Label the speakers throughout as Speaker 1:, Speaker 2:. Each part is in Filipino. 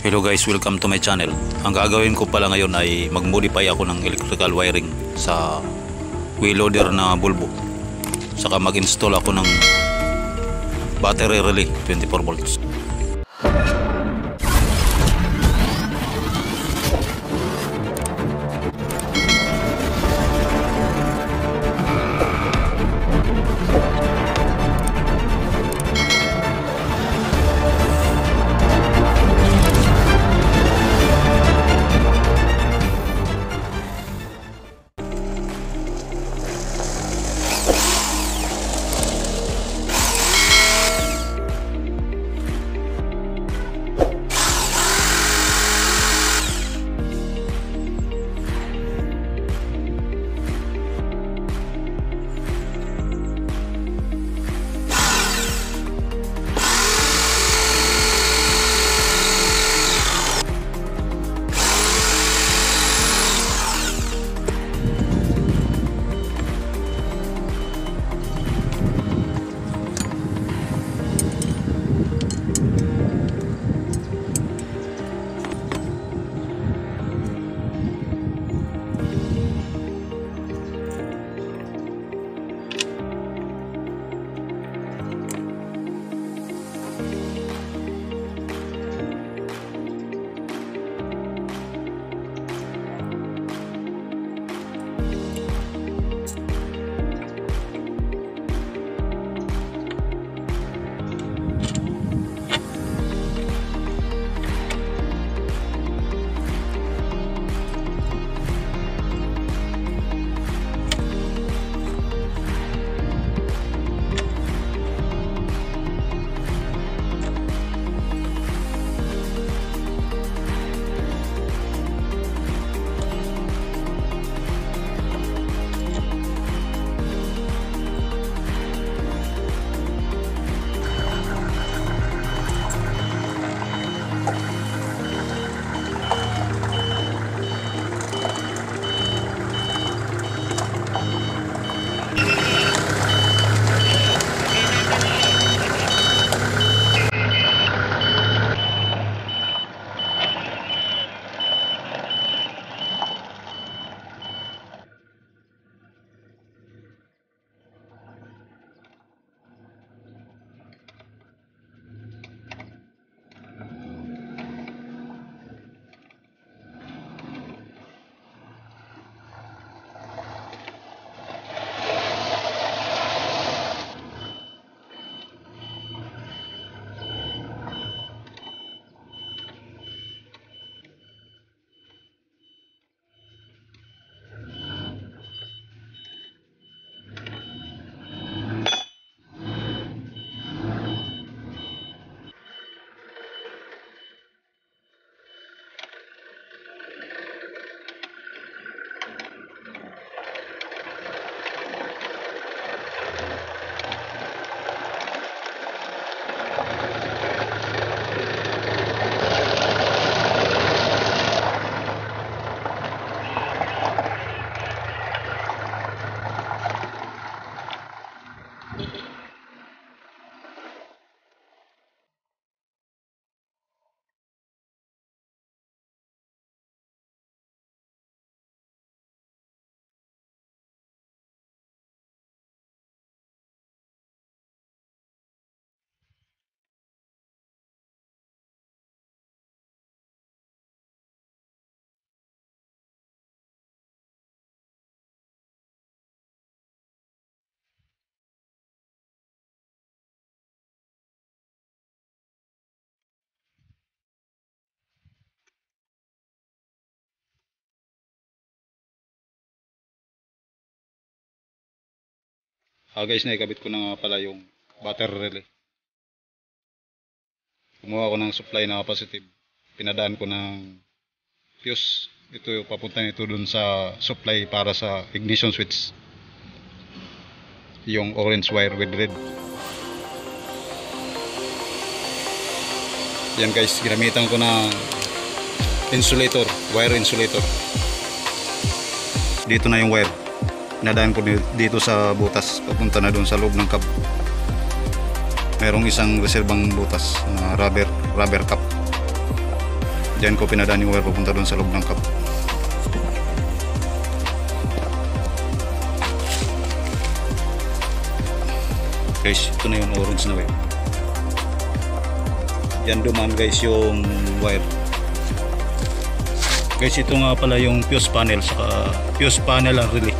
Speaker 1: Hello guys, welcome to my channel. Ang gagawin ko pala ngayon ay mag-modify ako ng electrical wiring sa wheel loader na bulbo. Saka mag-install ako ng battery relay 24 volts.
Speaker 2: Guys, naikabit ko na nga pala yung battery relay. Kumuha ko ng supply na capacitive. Pinadaan ko ng fuse. Ito yung papunta nito dun sa supply para sa ignition switch. Yung orange wire with red. Yan guys, ginamitan ko ng insulator, wire insulator. Dito na yung wire. Pinadaan ko dito sa butas, papunta na doon sa loob ng cab. Merong isang reserbang butas na rubber cap. Diyan ko pinadaan yung wire papunta doon sa loob ng cup. Guys, ito na yung orange na wire. Diyan dumaan guys yung wire. Guys, ito nga pala yung fuse panel, saka fuse panel ang relay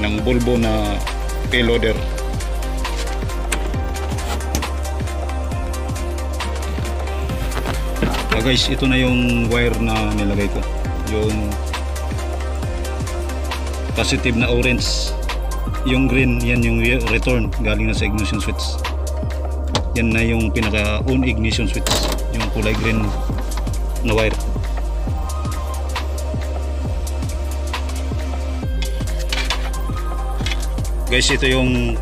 Speaker 2: ng bulbo na payloader. Guys, ito na yung wire na nilagay ko, yung positive na orange, yung green yan yung return galing na sa ignition switch. Yan na yung pinaka on ignition switch, yung kulay green na wire. Guys, ito yung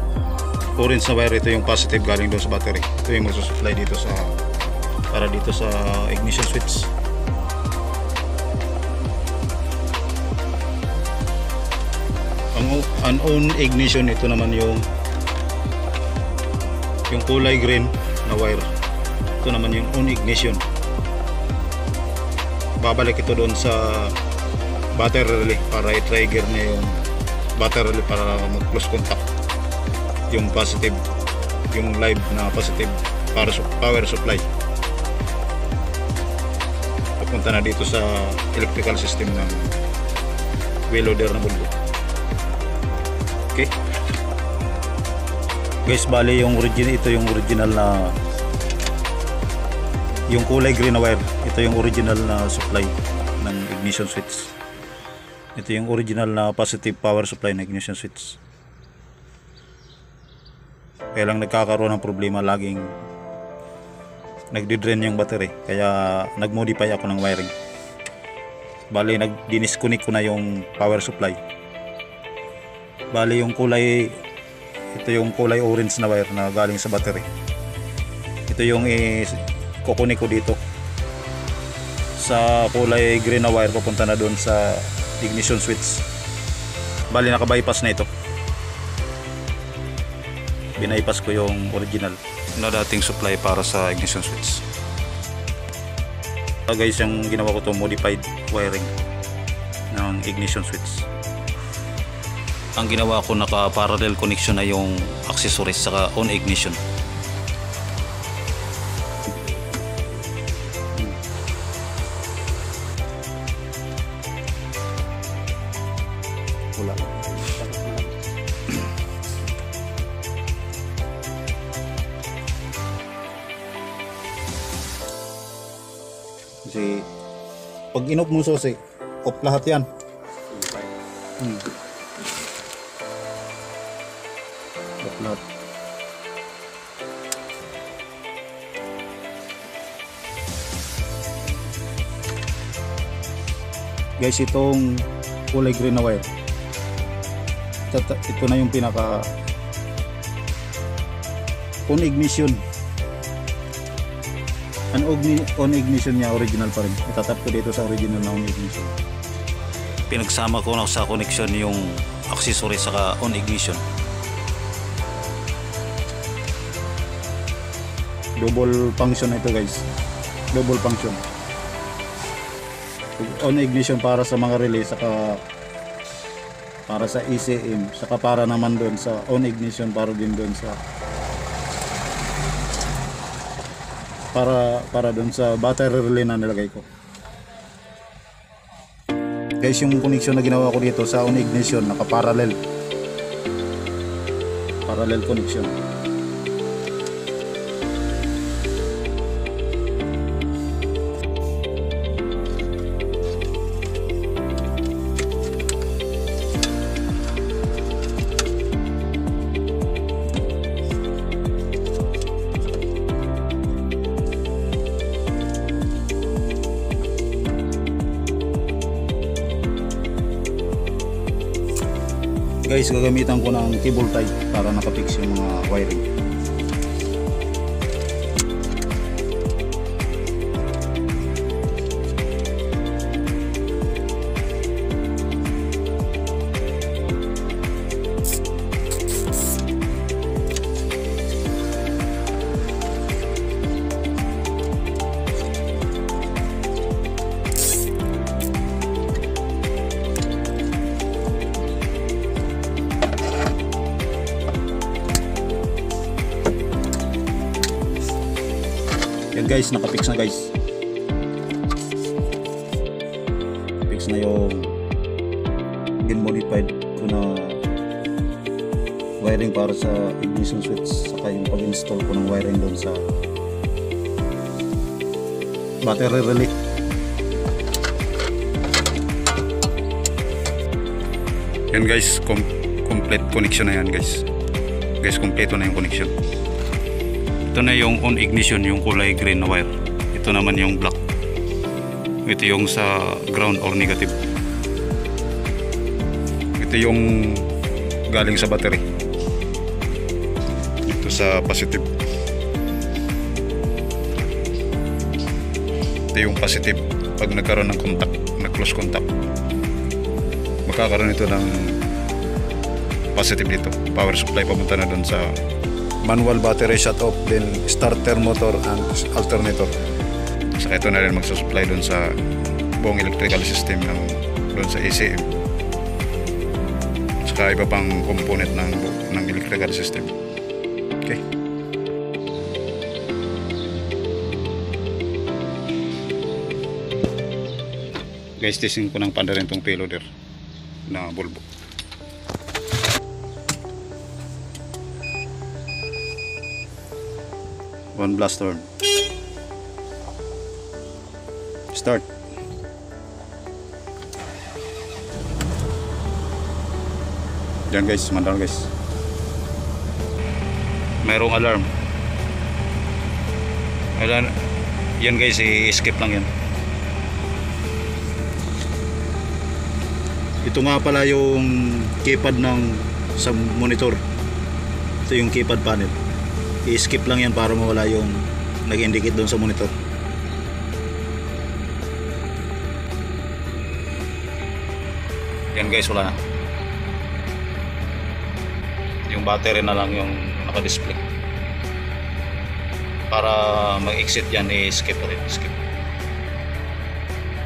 Speaker 2: orange na wire, ito yung positive galing doon sa battery. Ito yung magsusupply dito sa para dito sa ignition switch. Ang on ignition, ito naman yung kulay green na wire. Ito naman yung on ignition. Babalik ito doon sa battery relay para i-trigger niya yung battery relay para mag-close contact yung positive, yung live na positive para power supply. Punta na dito sa electrical system ng wheel loader na bulbo. Okay guys, bali yung original, ito yung original na yung kulay green na wire, ito yung original na supply ng ignition switch. Ito yung original na positive power supply ng ignition switch. Kaya lang nagkakaroon ng problema, laging nagdi-drain yung battery, kaya nag-modify ako ng wiring. Bali nag-disconnect ko na yung power supply. Bali yung kulay, ito yung kulay orange na wire na galing sa battery, ito yung kukunik ko dito sa kulay green na wire, papunta na doon sa ignition switch. Bali naka-bypass na ito, binaypass ko yung original na dating supply para sa ignition switch. Guys, yung ginawa ko to modified wiring ng ignition switch.
Speaker 1: Ang ginawa ko, naka parallel connection na yung accessories saka on ignition.
Speaker 2: Wala. Kasi pag inop mo susi, off lahat yan. Off lahat. Guys, itong kulay green na wire, ito na yung pinaka on ignition. Ang on ignition niya original pa rin. Itatap ko dito sa original na on ignition.
Speaker 1: Pinagsama ko na sa connection yung accessory saka on ignition.
Speaker 2: Double function ito guys. Double function. On ignition para sa mga relay, saka para sa ECM, saka para naman doon sa on ignition para din doon sa para doon sa battery relay na nilagay ko. Guys, yung connection na ginawa ko dito sa on ignition, naka-parallel. Parallel connection. Guys, gagamitan ko ng cable tie para nakapix yung mga wiring.
Speaker 1: guys, nakapix na guys. Fix na yung modified ko na wiring para sa ignition switch, saka yung pag-install ko ng wiring doon sa battery relay. Yan guys, complete connection na yan guys. Kompleto na yung connection. Ito na yung on ignition, yung kulay green na wire. Ito naman yung black. Ito yung sa ground or negative. Ito yung galing sa battery. Ito sa positive. Ito yung positive. Pag nagkaroon ng contact, nag-close contact, magkakaroon ito ng positive dito. Power supply papunta na doon sa manual battery shut off, then starter motor and alternator. Saka ito na rin magsusupply doon sa buong electrical system ng doon sa ECM. Saka iba pang component ng electrical system. Okay. Guys, testing ko ng panda rin itong payloader na bulbo. One blast turn. Start. Yan guys, mandal guys. Mayroong alarm. Yan guys, i-skip lang yan. Ito nga pala yung keypad sa monitor. Ito yung keypad panel. I-skip lang yan para mawala yung nag-indicate doon sa monitor. Yan guys, wala na. Yung battery na lang yung naka-display. Para mag-exit yan, i-skip ulit.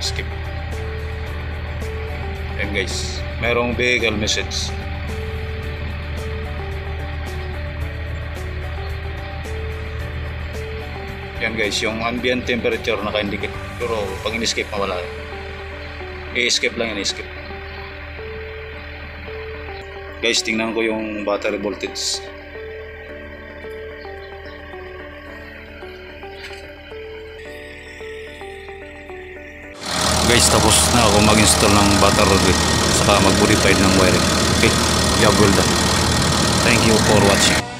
Speaker 1: Skip. Yan guys, merong vehicle message. Yan guys, yung ambient temperature naka-indicate. Pero pag in-skip mawala. I-skip lang yan, i-skip. Guys, tingnan ko yung battery voltage. Guys, tapos na ako mag-install ng battery relay, saka mag-modify ng wiring. Okay, job well done. Thank you for watching.